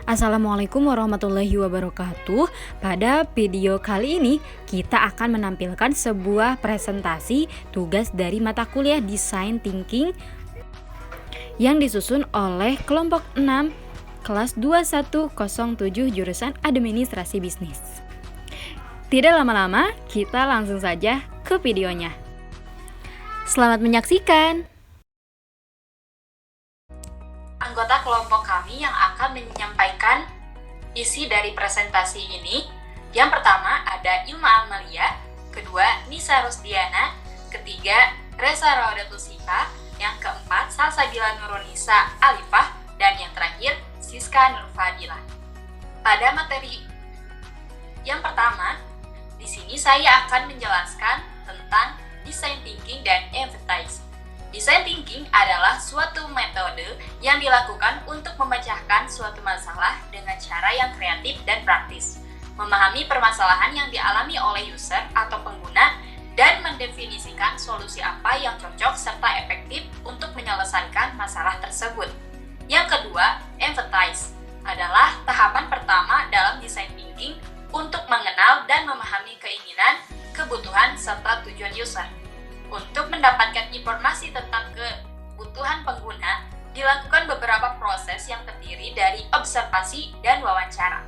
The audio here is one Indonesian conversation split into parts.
Assalamualaikum warahmatullahi wabarakatuh. Pada video kali ini kita akan menampilkan sebuah presentasi tugas dari mata kuliah Design Thinking yang disusun oleh kelompok 6 kelas 2107 jurusan Administrasi Bisnis. Tidak lama-lama, kita langsung saja ke videonya. Selamat menyaksikan. Anggota kelompok kami yang akan menyampaikan isi dari presentasi ini. Yang pertama ada Ilma Amalia, kedua Nisa Rosdiana, ketiga Reza Raudatul Sifa, yang keempat Salsabila Nurunisa Alifah, dan yang terakhir Siska Nurfadilah. Pada materi yang pertama, di sini saya akan menjelaskan tentang design thinking dan empathize. Design thinking adalah suatu metode yang dilakukan untuk memecahkan suatu masalah dengan cara yang kreatif dan praktis, memahami permasalahan yang dialami oleh user atau pengguna, dan mendefinisikan solusi apa yang cocok serta efektif untuk menyelesaikan masalah tersebut. Yang kedua, empathize adalah tahapan pertama dalam design thinking untuk mengenal dan memahami keinginan, kebutuhan, serta tujuan user. Untuk mendapatkan informasi tentang kebutuhan pengguna, dilakukan beberapa proses yang terdiri dari observasi dan wawancara.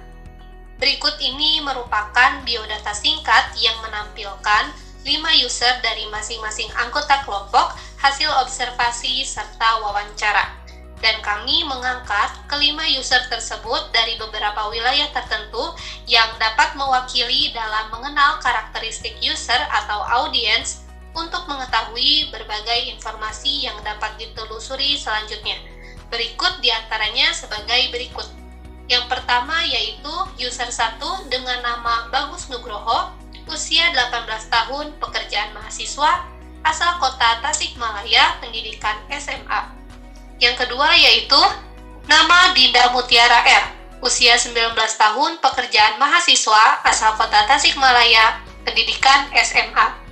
Berikut ini merupakan biodata singkat yang menampilkan 5 user dari masing-masing anggota kelompok, hasil observasi serta wawancara. Dan kami mengangkat kelima user tersebut dari beberapa wilayah tertentu yang dapat mewakili dalam mengenal karakteristik user atau audiens untuk mengetahui berbagai informasi yang dapat ditelusuri selanjutnya. Berikut diantaranya sebagai berikut. Yang pertama yaitu user 1 dengan nama Bagus Nugroho, usia 18 tahun, pekerjaan mahasiswa, asal kota Tasikmalaya, pendidikan SMA. Yang kedua yaitu nama Dinda Mutiara R, usia 19 tahun, pekerjaan mahasiswa, asal kota Tasikmalaya, pendidikan SMA.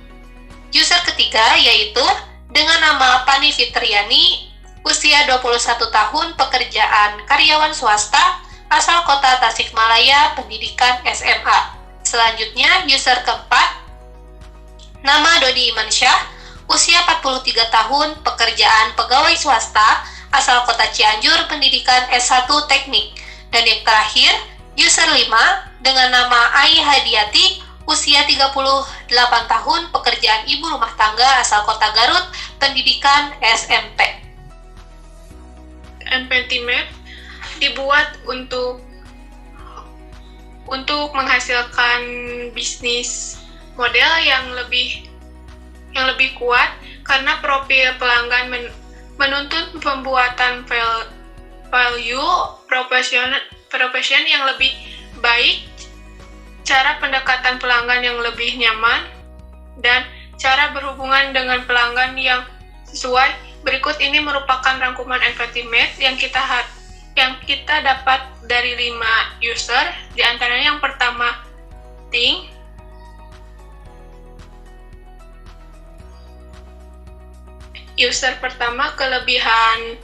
User ketiga yaitu dengan nama Pani Fitriani, usia 21 tahun, pekerjaan karyawan swasta, asal kota Tasikmalaya, pendidikan SMA. Selanjutnya, user keempat, nama Dodi Imansyah, usia 43 tahun, pekerjaan pegawai swasta, asal kota Cianjur, pendidikan S1 Teknik. Dan yang terakhir, user 5 dengan nama Ai Hadiati, usia 38 tahun, pekerjaan ibu rumah tangga, asal kota Garut, pendidikan SMP. Empathy Map dibuat untuk menghasilkan bisnis model yang lebih kuat karena profil pelanggan menuntut pembuatan value proposition yang lebih baik, cara pendekatan pelanggan yang lebih nyaman, dan cara berhubungan dengan pelanggan yang sesuai. Berikut ini merupakan rangkuman empathy map yang kita dapat dari 5 user. Di antaranya yang pertama, Ting. User pertama, kelebihan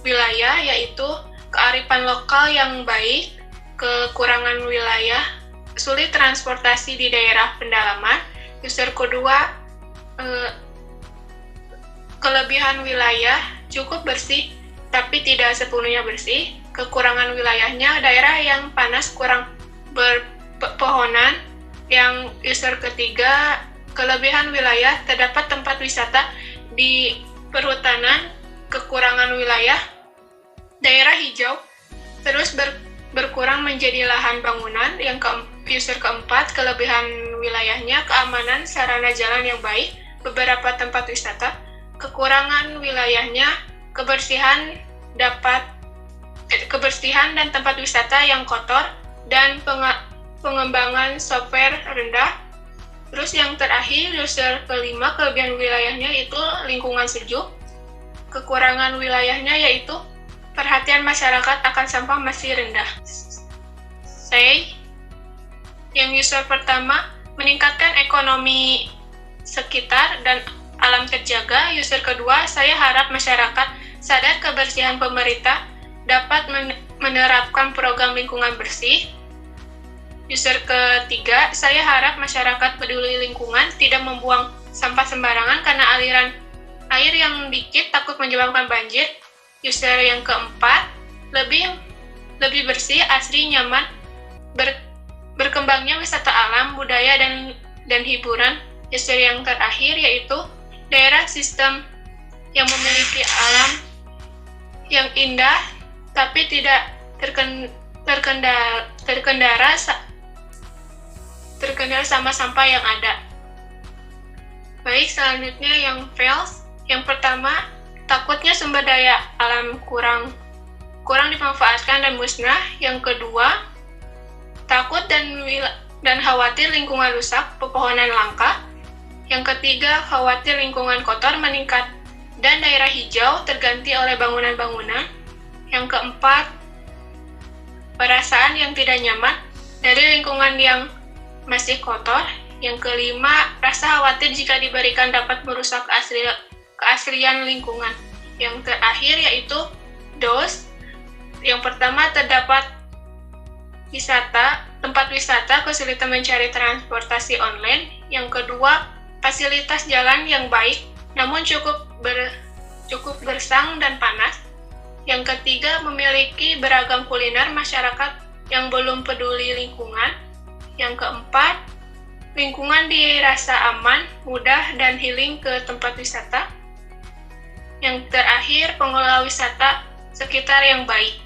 wilayah, yaitu kearifan lokal yang baik, kekurangan wilayah, sulit transportasi di daerah pendalaman. User kedua, kelebihan wilayah, cukup bersih tapi tidak sepenuhnya bersih. Kekurangan wilayahnya, daerah yang panas, kurang berpepohonan. Yang user ketiga, kelebihan wilayah, terdapat tempat wisata di perhutanan. Kekurangan wilayah, daerah hijau terus berkurang menjadi lahan bangunan. Yang user keempat, kelebihan wilayahnya, keamanan, sarana jalan yang baik, beberapa tempat wisata. Kekurangan wilayahnya, kebersihan dan tempat wisata yang kotor, dan pengembangan software rendah. Terus yang terakhir, user kelima, kelebihan wilayahnya itu lingkungan sejuk. Kekurangan wilayahnya yaitu perhatian masyarakat akan sampah masih rendah. Yang user pertama, meningkatkan ekonomi sekitar dan alam terjaga. User kedua, saya harap masyarakat sadar kebersihan pemerintah dapat menerapkan program lingkungan bersih. User ketiga, saya harap masyarakat peduli lingkungan tidak membuang sampah sembarangan karena aliran air yang dikit takut menyebabkan banjir. User yang keempat, lebih bersih, asri, nyaman, berkembangnya wisata alam, budaya, dan hiburan. User yang terakhir yaitu daerah sistem yang memiliki alam yang indah tapi tidak terkendara sama sampah yang ada. Baik, selanjutnya yang fails. Yang pertama, takutnya sumber daya alam kurang dimanfaatkan dan musnah. Yang kedua, takut dan khawatir lingkungan rusak, pepohonan langka. Yang ketiga, khawatir lingkungan kotor meningkat dan daerah hijau terganti oleh bangunan-bangunan. Yang keempat, perasaan yang tidak nyaman dari lingkungan yang masih kotor. Yang kelima, rasa khawatir jika diberikan dapat merusak keaslian lingkungan. Yang terakhir yaitu DOS. Yang pertama, terdapat tempat wisata kesulitan mencari transportasi online. Yang kedua, fasilitas jalan yang baik namun cukup gersang dan panas. Yang ketiga, memiliki beragam kuliner masyarakat yang belum peduli lingkungan. Yang keempat, lingkungan dirasa aman, mudah, dan healing ke tempat wisata. Yang terakhir, pengelola wisata sekitar yang baik.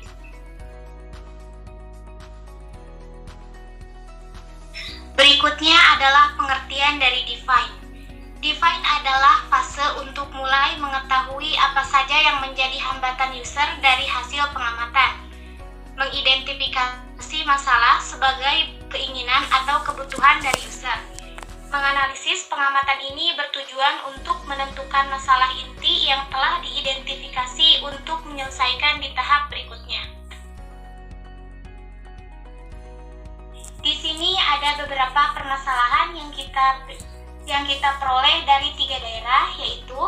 Berikutnya adalah pengertian dari define. Define adalah fase untuk mulai mengetahui apa saja yang menjadi hambatan user dari hasil pengamatan. Mengidentifikasi masalah sebagai keinginan atau kebutuhan dari user. Menganalisis pengamatan ini bertujuan untuk menentukan masalah inti yang telah diidentifikasi untuk menyelesaikan di tahap berikutnya. Di sini ada beberapa permasalahan yang kita peroleh dari 3 daerah, yaitu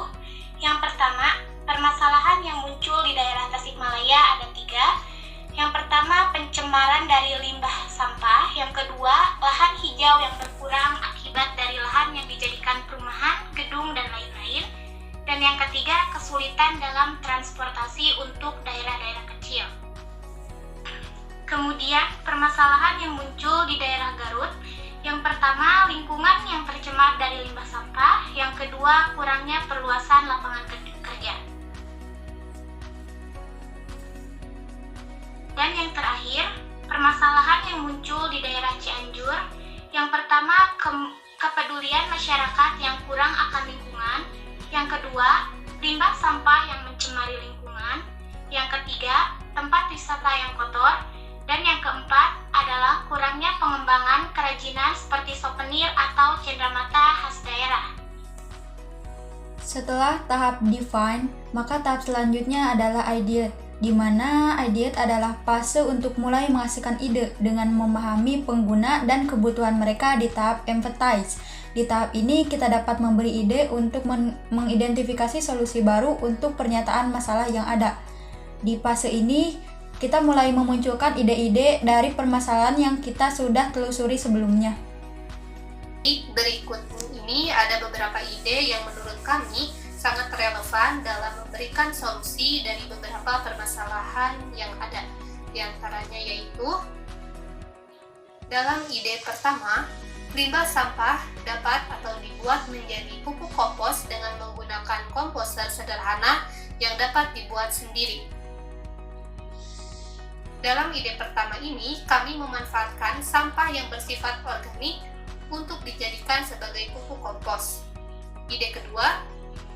yang pertama, permasalahan yang muncul di daerah Tasikmalaya ada 3. Yang pertama, pencemaran dari limbah sampah. Yang kedua, lahan hijau yang berkurang akibat dari lahan yang dijadikan perumahan, gedung, dan lain-lain. Dan yang ketiga, kesulitan dalam transportasi untuk daerah-daerah kecil. Kemudian, permasalahan yang muncul di daerah Garut. Yang pertama, lingkungan yang tercemar dari limbah sampah. Yang kedua, kurangnya perluasan lapangan kerja. Dan yang terakhir, permasalahan yang muncul di daerah Cianjur. Yang pertama, kepedulian masyarakat yang kurang akan lingkungan. Yang kedua, limbah sampah yang mencemari lingkungan. Yang ketiga, tempat wisata yang kotor. Dan yang keempat adalah kurangnya pengembangan kerajinan seperti souvenir atau cenderamata khas daerah. Setelah tahap define, maka tahap selanjutnya adalah ideate, di mana ideate adalah fase untuk mulai menghasilkan ide dengan memahami pengguna dan kebutuhan mereka di tahap empathize. Di tahap ini kita dapat memberi ide untuk mengidentifikasi solusi baru untuk pernyataan masalah yang ada. Di fase ini, kita mulai memunculkan ide-ide dari permasalahan yang kita sudah telusuri sebelumnya. Berikut ini ada beberapa ide yang menurut kami sangat relevan dalam memberikan solusi dari beberapa permasalahan yang ada. Di antaranya yaitu, dalam ide pertama, limbah sampah dapat atau dibuat menjadi pupuk kompos dengan menggunakan komposter sederhana yang dapat dibuat sendiri. Dalam ide pertama ini, kami memanfaatkan sampah yang bersifat organik untuk dijadikan sebagai pupuk kompos. Ide kedua,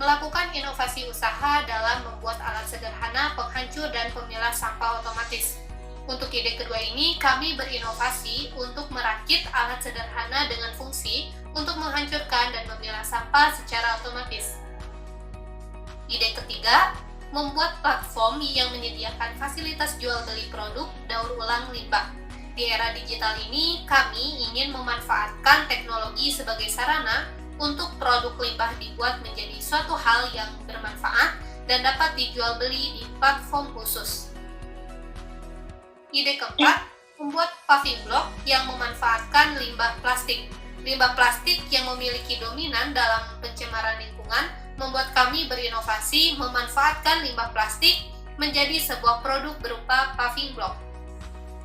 melakukan inovasi usaha dalam membuat alat sederhana penghancur dan pemilah sampah otomatis. Untuk ide kedua ini, kami berinovasi untuk merakit alat sederhana dengan fungsi untuk menghancurkan dan memilah sampah secara otomatis. Ide ketiga, membuat platform yang menyediakan fasilitas jual beli produk daur ulang limbah. Di era digital ini, kami ingin memanfaatkan teknologi sebagai sarana untuk produk limbah dibuat menjadi suatu hal yang bermanfaat dan dapat dijual beli di platform khusus. Ide keempat, membuat paving block yang memanfaatkan limbah plastik. Limbah plastik yang memiliki dominan dalam pencemaran lingkungan membuat kami berinovasi memanfaatkan limbah plastik menjadi sebuah produk berupa paving block.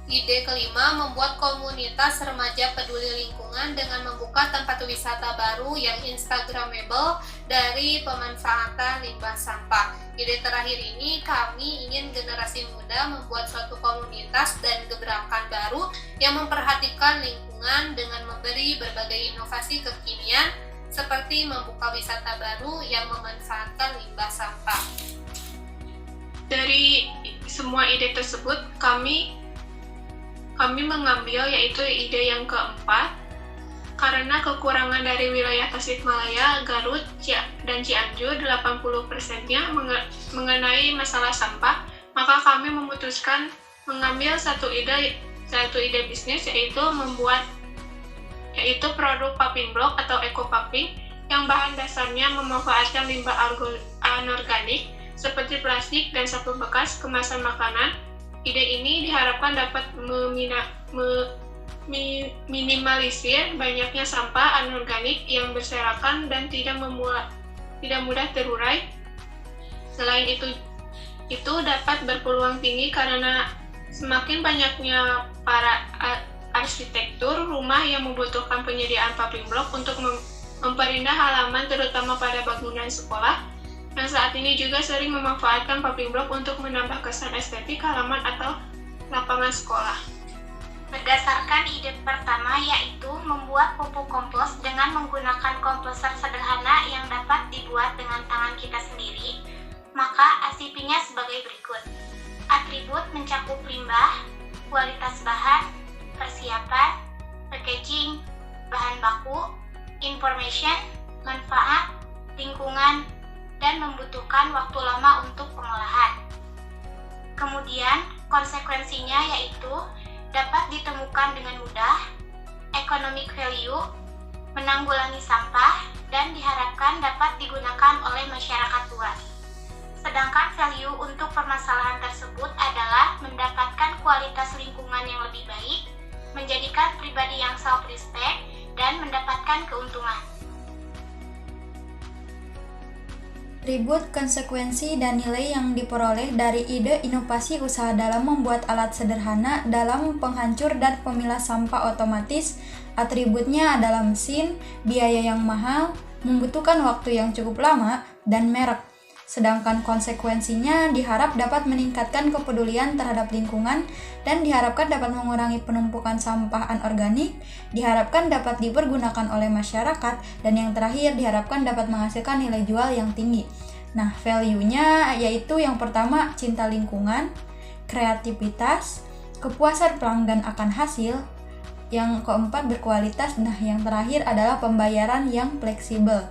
Ide kelima, membuat komunitas remaja peduli lingkungan dengan membuka tempat wisata baru yang instagramable dari pemanfaatan limbah sampah. Ide terakhir ini, kami ingin generasi muda membuat suatu komunitas dan gebrakan baru yang memperhatikan lingkungan dengan memberi berbagai inovasi kekinian seperti membuka wisata baru yang memanfaatkan limbah sampah. Dari semua ide tersebut, kami mengambil yaitu ide yang keempat, karena kekurangan dari wilayah Tasikmalaya, Garut, dan Cianjur 80%-nya mengenai masalah sampah, maka kami memutuskan mengambil satu ide bisnis, yaitu produk paving block atau eco paving yang bahan dasarnya memanfaatkan limbah anorganik seperti plastik dan sapu bekas kemasan makanan. Ide ini diharapkan dapat minimalisir banyaknya sampah anorganik yang berserakan dan tidak mudah terurai. Selain itu dapat berpeluang tinggi karena semakin banyaknya para arsitektur rumah yang membutuhkan penyediaan paving block untuk memperindah halaman, terutama pada bangunan sekolah yang saat ini juga sering memanfaatkan paving block untuk menambah kesan estetik halaman atau lapangan sekolah. Berdasarkan ide pertama, yaitu membuat pupuk kompos dengan menggunakan komposer sederhana yang dapat dibuat dengan tangan kita sendiri, maka ACP-nya sebagai berikut. Atribut mencakup limbah, kualitas bahan, persiapan, packaging, bahan baku, information, manfaat, lingkungan, dan membutuhkan waktu lama untuk pengolahan. Kemudian, konsekuensinya yaitu dapat ditemukan dengan mudah, economic value, menanggulangi sampah, dan diharapkan dapat digunakan oleh masyarakat luas. Sedangkan value untuk permasalahan tersebut adalah mendapatkan kualitas lingkungan yang lebih baik, menjadikan pribadi yang self-respect, dan mendapatkan keuntungan. Atribut, konsekuensi, dan nilai yang diperoleh dari ide inovasi usaha dalam membuat alat sederhana dalam penghancur dan pemilah sampah otomatis. Atributnya adalah mesin, biaya yang mahal, membutuhkan waktu yang cukup lama, dan merek. Sedangkan konsekuensinya diharap dapat meningkatkan kepedulian terhadap lingkungan dan diharapkan dapat mengurangi penumpukan sampah anorganik, diharapkan dapat dipergunakan oleh masyarakat, dan yang terakhir diharapkan dapat menghasilkan nilai jual yang tinggi. Nah, value-nya yaitu yang pertama cinta lingkungan, kreativitas, kepuasan pelanggan akan hasil, yang keempat berkualitas, nah yang terakhir adalah pembayaran yang fleksibel.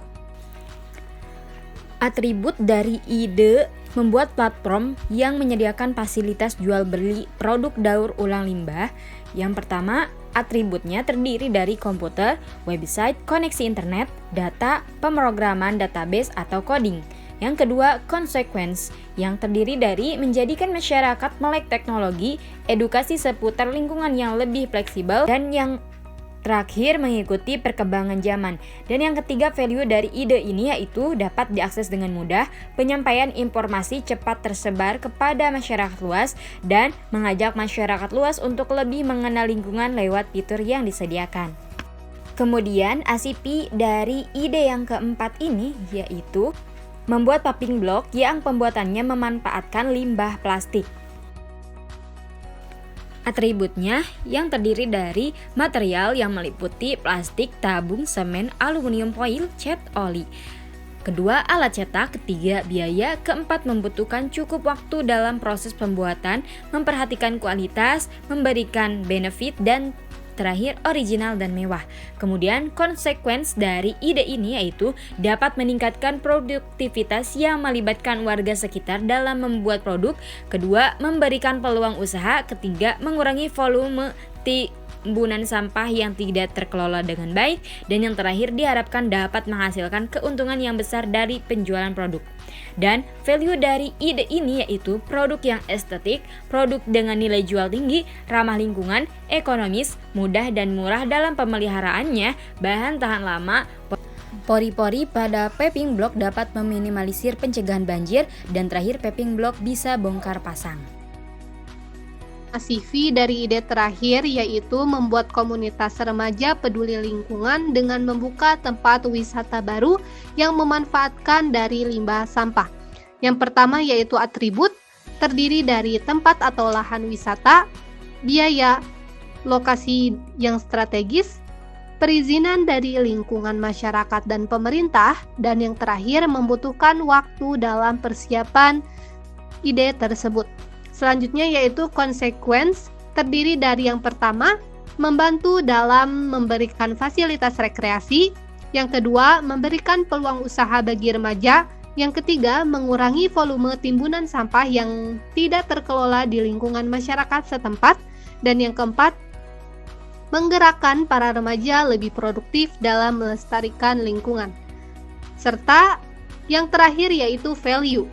Atribut dari ide membuat platform yang menyediakan fasilitas jual beli produk daur ulang limbah. Yang pertama, atributnya terdiri dari komputer, website, koneksi internet, data, pemrograman database atau coding. Yang kedua, consequence, yang terdiri dari menjadikan masyarakat melek teknologi, edukasi seputar lingkungan yang lebih fleksibel, dan yang terakhir mengikuti perkembangan zaman. Dan yang ketiga, value dari ide ini yaitu dapat diakses dengan mudah, penyampaian informasi cepat tersebar kepada masyarakat luas, dan mengajak masyarakat luas untuk lebih mengenal lingkungan lewat fitur yang disediakan. Kemudian ACP dari ide yang keempat ini yaitu membuat paving block yang pembuatannya memanfaatkan limbah plastik. Atributnya yang terdiri dari material yang meliputi plastik, tabung, semen, aluminium foil, cat, oli. Kedua, alat cetak. Ketiga, biaya. Keempat, membutuhkan cukup waktu dalam proses pembuatan, memperhatikan kualitas, memberikan benefit, dan terakhir, original dan mewah. Kemudian, konsekuensi dari ide ini yaitu dapat meningkatkan produktivitas yang melibatkan warga sekitar dalam membuat produk. Kedua, memberikan peluang usaha. Ketiga, mengurangi volume timbunan sampah yang tidak terkelola dengan baik, dan yang terakhir diharapkan dapat menghasilkan keuntungan yang besar dari penjualan produk. Dan value dari ide ini yaitu produk yang estetik, produk dengan nilai jual tinggi, ramah lingkungan, ekonomis, mudah dan murah dalam pemeliharaannya, bahan tahan lama. Pori-pori pada paving block dapat meminimalisir pencegahan banjir, dan terakhir paving block bisa bongkar pasang. CV dari ide terakhir yaitu membuat komunitas remaja peduli lingkungan dengan membuka tempat wisata baru yang memanfaatkan dari limbah sampah. Yang pertama yaitu atribut, terdiri dari tempat atau lahan wisata, biaya, lokasi yang strategis, perizinan dari lingkungan masyarakat dan pemerintah, dan yang terakhir membutuhkan waktu dalam persiapan ide tersebut. Selanjutnya yaitu consequence, terdiri dari yang pertama, membantu dalam memberikan fasilitas rekreasi, yang kedua, memberikan peluang usaha bagi remaja, yang ketiga, mengurangi volume timbunan sampah yang tidak terkelola di lingkungan masyarakat setempat, dan yang keempat, menggerakkan para remaja lebih produktif dalam melestarikan lingkungan. Serta yang terakhir yaitu value.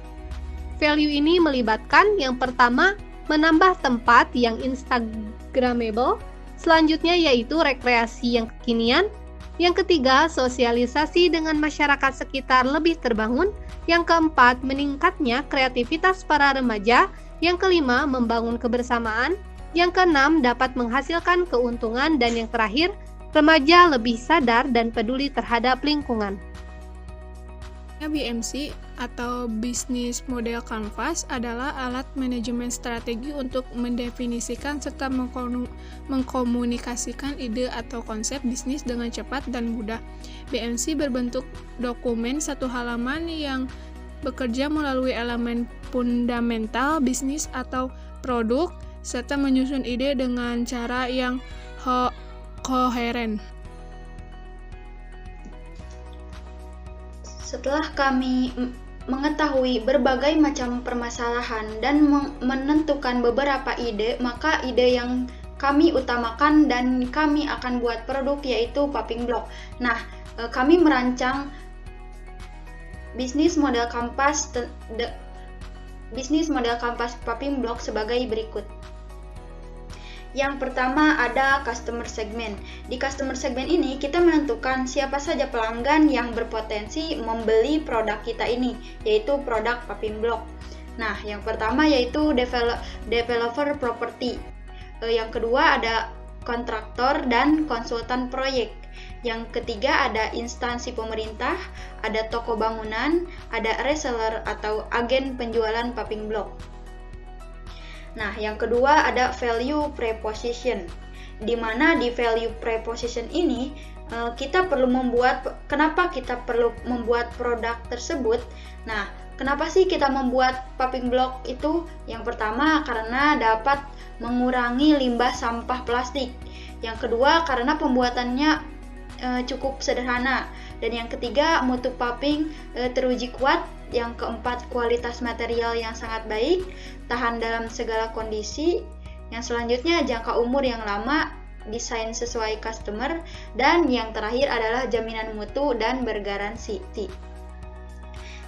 Value ini melibatkan yang pertama, menambah tempat yang instagramable, selanjutnya yaitu rekreasi yang kekinian, yang ketiga, sosialisasi dengan masyarakat sekitar lebih terbangun, yang keempat, meningkatnya kreativitas para remaja, yang kelima, membangun kebersamaan, yang keenam, dapat menghasilkan keuntungan, dan yang terakhir, remaja lebih sadar dan peduli terhadap lingkungan. BMC atau Business Model Canvas adalah alat manajemen strategi untuk mendefinisikan serta mengkomunikasikan ide atau konsep bisnis dengan cepat dan mudah. BMC berbentuk dokumen satu halaman yang bekerja melalui elemen fundamental bisnis atau produk, serta menyusun ide dengan cara yang koheren. Setelah kami mengetahui berbagai macam permasalahan dan menentukan beberapa ide, maka ide yang kami utamakan dan kami akan buat produk yaitu paving block. Nah, kami merancang bisnis model kampas paving block sebagai berikut. Yang pertama ada customer segment. Di customer segment ini kita menentukan siapa saja pelanggan yang berpotensi membeli produk kita ini, yaitu produk paving block. Nah, yang pertama yaitu developer property. Yang kedua ada kontraktor dan konsultan proyek. Yang ketiga ada instansi pemerintah, ada toko bangunan, ada reseller atau agen penjualan paving block. Nah, yang kedua ada value preposition, di mana di value preposition ini kenapa kita perlu membuat produk tersebut? Nah, kenapa sih kita membuat paving block itu? Yang pertama karena dapat mengurangi limbah sampah plastik. Yang kedua karena pembuatannya cukup sederhana. Dan yang ketiga mutu paving teruji kuat. Yang keempat, kualitas material yang sangat baik, tahan dalam segala kondisi. Yang selanjutnya, jangka umur yang lama, desain sesuai customer. Dan yang terakhir adalah jaminan mutu dan bergaransi.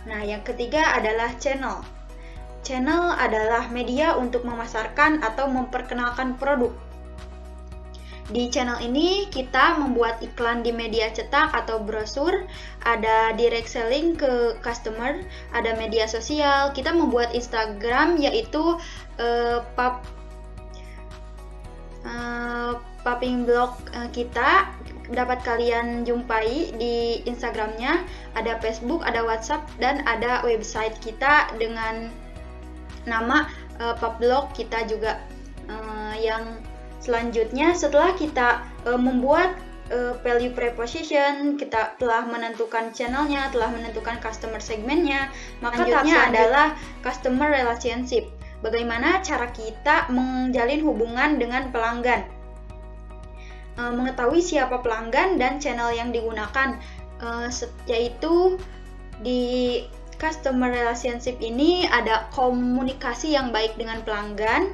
Nah, yang ketiga adalah channel. Channel adalah media untuk memasarkan atau memperkenalkan produk. Di channel ini kita membuat iklan di media cetak atau brosur, ada direct selling ke customer, ada media sosial, kita membuat Instagram yaitu paving block kita dapat kalian jumpai di Instagramnya, ada Facebook, ada WhatsApp, dan ada website kita dengan nama pavblog kita juga. Yang selanjutnya, setelah kita membuat value preposition, kita telah menentukan channelnya, telah menentukan customer segmentnya, maka selanjutnya adalah customer relationship. Bagaimana cara kita menjalin hubungan dengan pelanggan, mengetahui siapa pelanggan dan channel yang digunakan, yaitu di customer relationship ini ada komunikasi yang baik dengan pelanggan.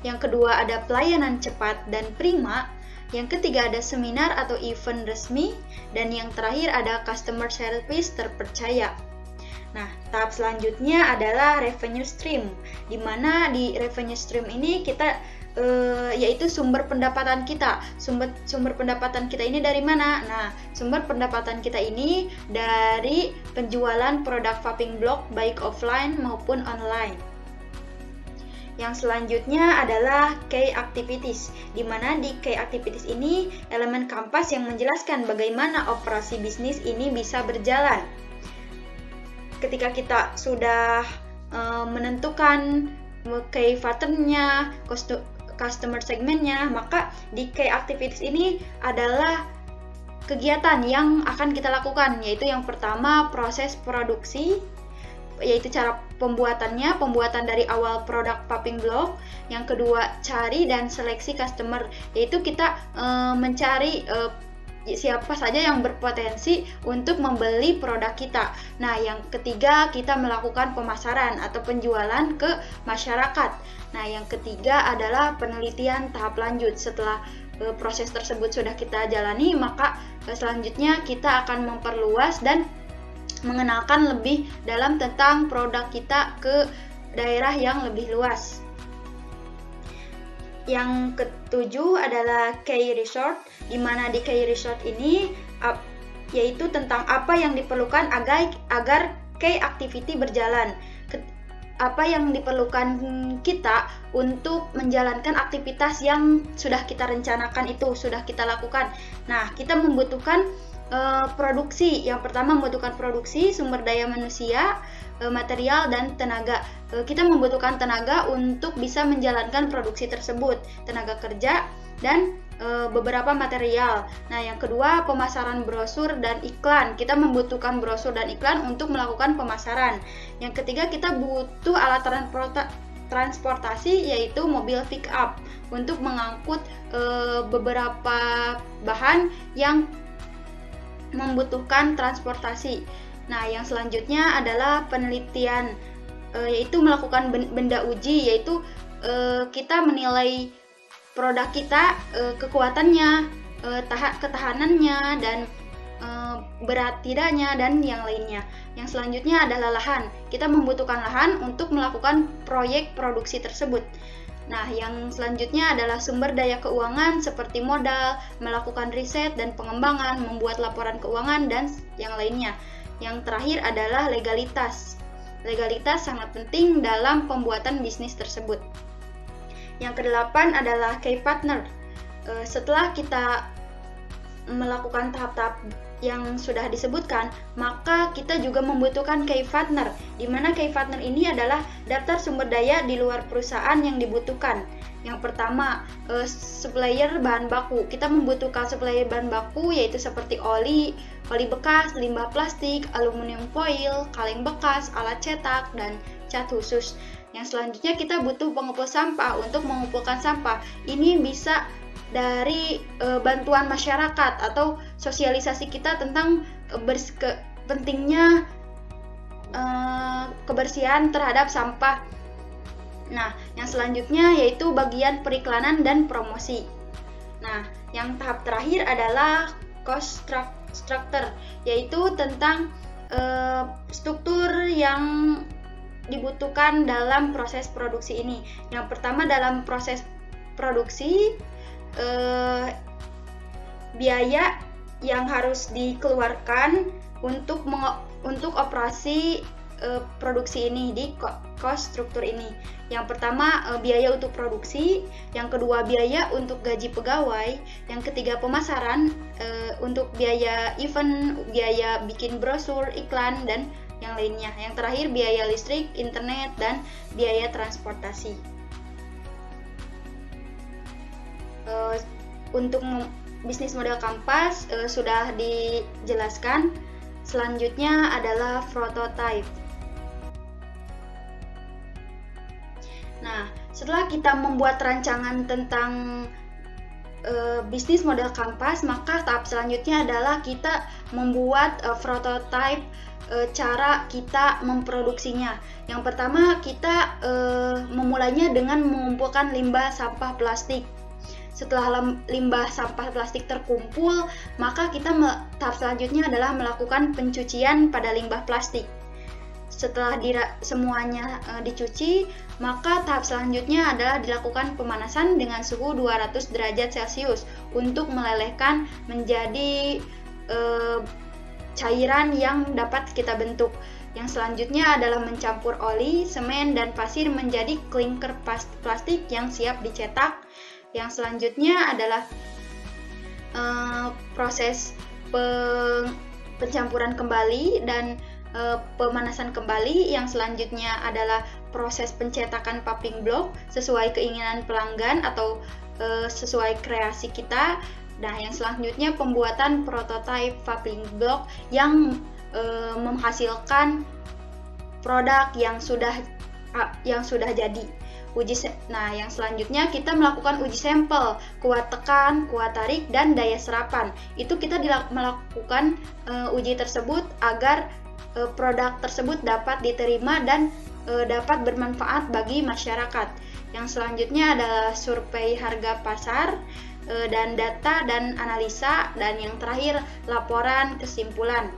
yang kedua ada pelayanan cepat dan prima, yang ketiga ada seminar atau event resmi, dan yang terakhir ada customer service terpercaya. Nah, tahap selanjutnya adalah revenue stream, di mana di revenue stream ini kita yaitu sumber pendapatan kita. Sumber pendapatan kita ini dari mana? Nah, sumber pendapatan kita ini dari penjualan produk vaping block baik offline maupun online. Yang selanjutnya adalah key activities, di mana di key activities ini elemen kampas yang menjelaskan bagaimana operasi bisnis ini bisa berjalan. Ketika kita sudah menentukan key pattern-nya, customer segmennya, maka di key activities ini adalah kegiatan yang akan kita lakukan, yaitu yang pertama proses produksi, yaitu cara pembuatan dari awal produk vaping block. Yang kedua, cari dan seleksi customer, yaitu kita mencari siapa saja yang berpotensi untuk membeli produk kita. Nah, yang ketiga, kita melakukan pemasaran atau penjualan ke masyarakat. Nah, yang ketiga adalah penelitian tahap lanjut. Setelah proses tersebut sudah kita jalani, maka selanjutnya kita akan memperluas dan mengenalkan lebih dalam tentang produk kita ke daerah yang lebih luas. Yang ketujuh adalah key result, di mana di key result ini yaitu tentang apa yang diperlukan agar key activity berjalan. Apa yang diperlukan kita untuk menjalankan aktivitas yang sudah kita rencanakan itu, sudah kita lakukan. Nah, kita membutuhkan produksi. Yang pertama membutuhkan produksi, sumber daya manusia, material, dan tenaga. Kita membutuhkan tenaga untuk bisa menjalankan produksi tersebut, tenaga kerja dan beberapa material. Nah, yang kedua pemasaran brosur dan iklan. Kita membutuhkan brosur dan iklan untuk melakukan pemasaran. Yang ketiga, kita butuh alat transportasi, yaitu mobil pick up untuk mengangkut beberapa bahan yang membutuhkan transportasi. Nah, yang selanjutnya adalah penelitian, yaitu melakukan benda uji, yaitu kita menilai produk kita, kekuatannya, ketahanannya, dan berat tidaknya, dan yang lainnya. Yang selanjutnya adalah lahan. Kita membutuhkan lahan untuk melakukan proyek produksi tersebut. Nah, yang selanjutnya adalah sumber daya keuangan seperti modal, melakukan riset dan pengembangan, membuat laporan keuangan, dan yang lainnya. Yang terakhir adalah legalitas. Legalitas sangat penting dalam pembuatan bisnis tersebut. Yang kedelapan adalah key partner. Setelah kita melakukan tahap-tahap yang sudah disebutkan, maka kita juga membutuhkan key partner, di mana key partner ini adalah daftar sumber daya di luar perusahaan yang dibutuhkan. Yang pertama, supplier bahan baku. Kita membutuhkan supplier bahan baku, yaitu seperti oli bekas, limbah plastik, aluminium foil, kaleng bekas, alat cetak, dan cat khusus. Yang selanjutnya kita butuh pengumpul sampah untuk mengumpulkan sampah. Ini bisa dari bantuan masyarakat atau sosialisasi kita tentang pentingnya kebersihan terhadap sampah. Nah, yang selanjutnya yaitu bagian periklanan dan promosi. Nah, yang tahap terakhir adalah cost structure, yaitu tentang struktur yang dibutuhkan dalam proses produksi ini. Yang pertama, dalam proses produksi, biaya yang harus dikeluarkan untuk operasi produksi ini di cost struktur ini. Yang pertama, biaya untuk produksi. Yang kedua, biaya untuk gaji pegawai. Yang ketiga, pemasaran, untuk biaya event, biaya bikin brosur, iklan, dan yang lainnya. Yang terakhir, biaya listrik, internet, dan biaya transportasi. Untuk bisnis model kampas sudah dijelaskan. Selanjutnya adalah prototype. Nah, setelah kita membuat rancangan tentang bisnis model kanvas, maka tahap selanjutnya adalah kita membuat prototipe cara kita memproduksinya. Yang pertama kita memulainya dengan mengumpulkan limbah sampah plastik. Setelah limbah sampah plastik terkumpul, maka kita tahap selanjutnya adalah melakukan pencucian pada limbah plastik. Setelah semuanya dicuci, maka tahap selanjutnya adalah dilakukan pemanasan dengan suhu 200 derajat Celcius untuk melelehkan menjadi cairan yang dapat kita bentuk. Yang selanjutnya adalah mencampur oli, semen, dan pasir menjadi klinker plastik yang siap dicetak. Yang selanjutnya adalah proses pencampuran kembali dan pemanasan kembali. Yang selanjutnya adalah proses pencetakan paving block sesuai keinginan pelanggan atau sesuai kreasi kita. Nah, yang selanjutnya pembuatan prototipe paving block yang menghasilkan produk yang sudah jadi. Nah, yang selanjutnya kita melakukan uji sampel, kuat tekan, kuat tarik, dan daya serapan. Itu kita melakukan uji tersebut agar produk tersebut dapat diterima dan dapat bermanfaat bagi masyarakat. Yang selanjutnya adalah survei harga pasar dan data dan analisa, dan yang terakhir laporan kesimpulan.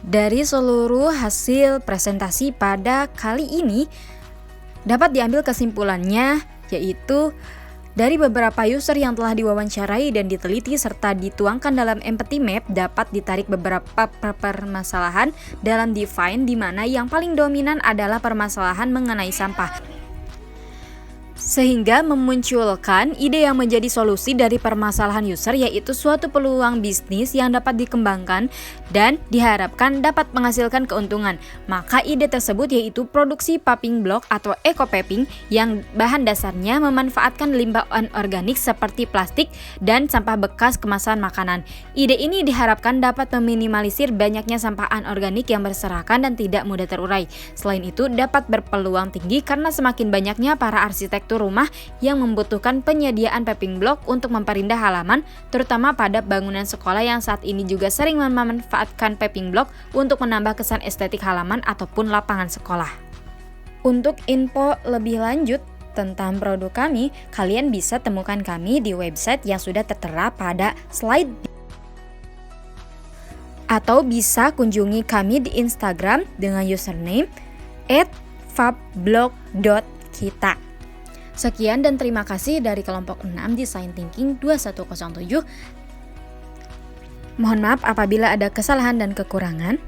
Dari seluruh hasil presentasi pada kali ini dapat diambil kesimpulannya, yaitu dari beberapa user yang telah diwawancarai dan diteliti serta dituangkan dalam empathy map dapat ditarik beberapa permasalahan dalam define, di mana yang paling dominan adalah permasalahan mengenai sampah. Sehingga memunculkan ide yang menjadi solusi dari permasalahan user, yaitu suatu peluang bisnis yang dapat dikembangkan dan diharapkan dapat menghasilkan keuntungan. Maka ide tersebut yaitu produksi paving block atau eco paving yang bahan dasarnya memanfaatkan limbah anorganik seperti plastik dan sampah bekas kemasan makanan. Ide ini diharapkan dapat meminimalisir banyaknya sampah anorganik yang berserakan dan tidak mudah terurai. Selain itu dapat berpeluang tinggi karena semakin banyaknya para arsitektur rumah yang membutuhkan penyediaan paving block untuk memperindah halaman, terutama pada bangunan sekolah yang saat ini juga sering memanfaatkan paving block untuk menambah kesan estetik halaman ataupun lapangan sekolah. Untuk info lebih lanjut tentang produk kami, kalian bisa temukan kami di website yang sudah tertera pada slide, atau bisa kunjungi kami di Instagram dengan username @fabblog.kita. Sekian dan terima kasih dari kelompok 6 Design Thinking 2107. Mohon maaf apabila ada kesalahan dan kekurangan.